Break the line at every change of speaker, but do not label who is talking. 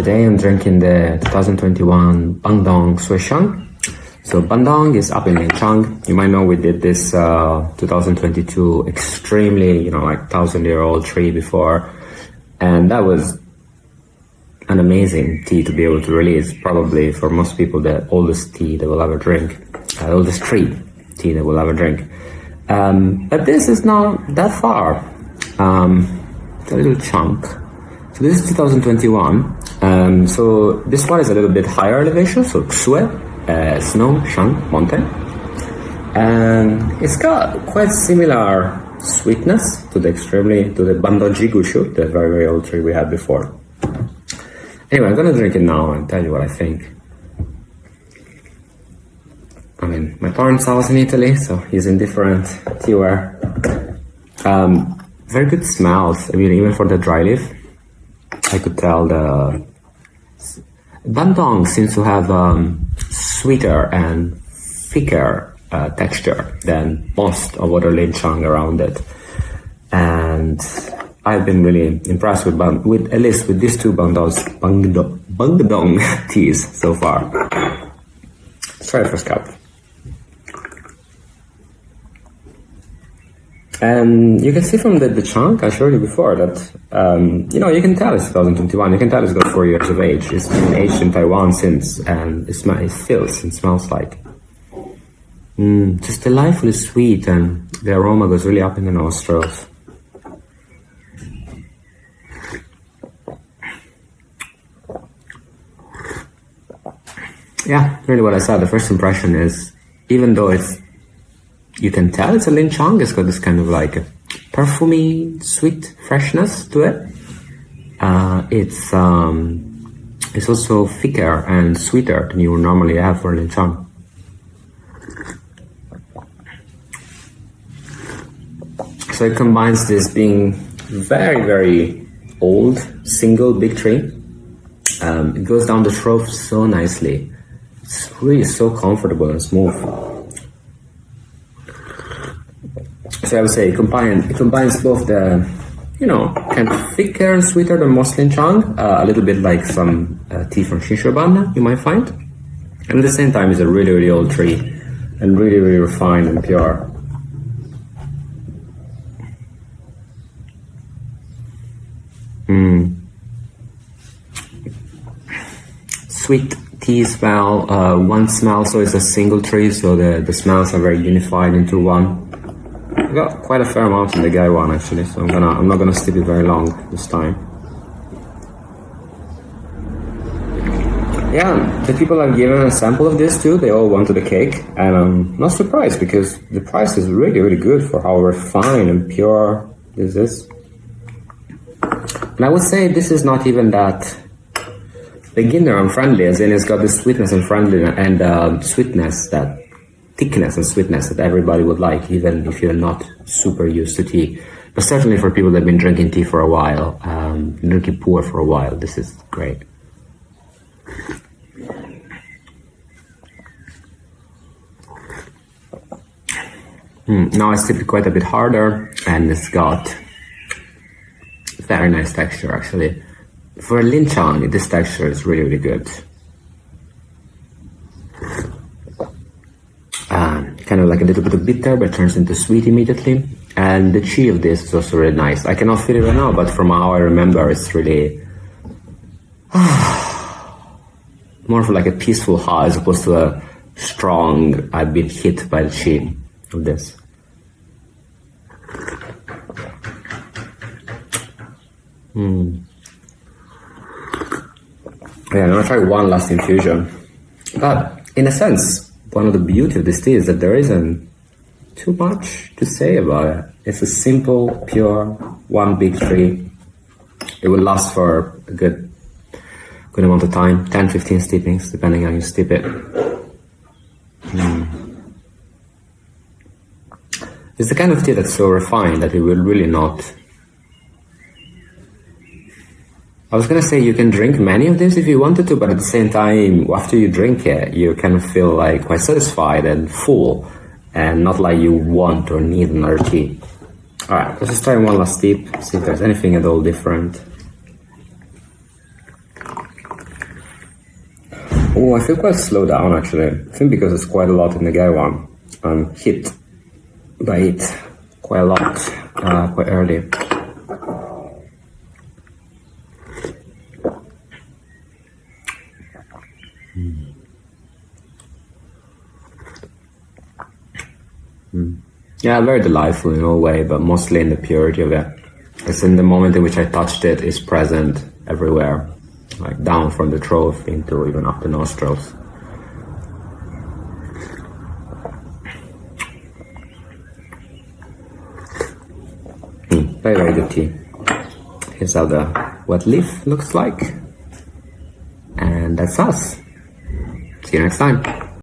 Today I'm drinking the 2021 BangDong XueShan. So BangDong is up in Linchang. You might know we did this 2022 extremely, like 1,000-year-old tree before. And that was an amazing tea to be able to release. Probably for most people the oldest tea they will ever drink. Oldest tree tea they will ever drink. But this is not that far. It's a little chunk. So this is 2021. So this one is a little bit higher elevation, so Xue, snow, shan, mountain. And it's got quite similar sweetness to the BangDong XueShan, the very, very old tree we had before. Anyway, I'm gonna drink it now and tell you what I think. I mean, my parents' house in Italy, so using different teaware. Very good smells. I mean, even for the dry leaf, I could tell the BangDong seems to have sweeter and thicker texture than most of other Linchang around it, and I've been really impressed with at least with these two BangDong teas so far. Let's try the first cup. And you can see from the chunk I showed you before that, you can tell it's 2021. You can tell it's got 4 years of age. It's been aged in Taiwan since, and it feels and smells like just delightfully sweet, and the aroma goes really up in the nostrils. Yeah, really what I said. The first impression is, even though you can tell it's a Linchang, it's got this kind of like a perfumey, sweet freshness to it. It's also thicker and sweeter than you would normally have for a Linchang. So it combines this being very, very old, single big tree. It goes down the throat so nicely. It's really so comfortable and smooth. So I would say it combines both the, kind of thicker and sweeter than most Linchang, a little bit like some tea from Shinshoban you might find. And at the same time, it's a really, really old tree and really, really refined and pure. Sweet tea smell, one smell, so it's a single tree, so the smells are very unified into one. I got quite a fair amount in the guy one actually, so I'm not gonna steep it very long this time. Yeah, the people I've given a sample of this to, they all wanted a cake, and I'm not surprised because the price is really, really good for how refined and pure this is. And I would say this is not even that beginner and friendly, as in it's got this sweetness and friendliness and sweetness, that thickness and sweetness that everybody would like, even if you're not super used to tea. But certainly for people that have been drinking tea for a while, drinking pu'er for a while, this is great. Now I steep it quite a bit harder, and it's got very nice texture actually. For a Linchang, this texture is really, really good. Kind of like a little bit of bitter, but turns into sweet immediately. And the chi of this is also really nice. I cannot feel it right now, but from how I remember, it's really more of like a peaceful ha, as opposed to a strong, I've been hit by the chi of this. Yeah, I'm gonna try one last infusion. But in a sense, one of the beauty of this tea is that there isn't too much to say about it. It's a simple, pure, one big tree. It will last for a good amount of time, 10-15 steepings, depending on how you steep it. It's the kind of tea that's so refined that it will really not... I was gonna say you can drink many of this if you wanted to, but at the same time, after you drink it, you kind of feel like quite satisfied and full, and not like you want or need another tea. Alright, let's just try one last steep, see if there's anything at all different. Oh, I feel quite slow down actually. I think because it's quite a lot in the guy one. I'm hit by it quite a lot, quite early. Yeah, very delightful in a way, but mostly in the purity of it. It's in the moment in which I touched it, it's present everywhere, like down from the throat into even up the nostrils. Very, very good tea. Here's how the wet leaf looks like. And that's us. See you next time.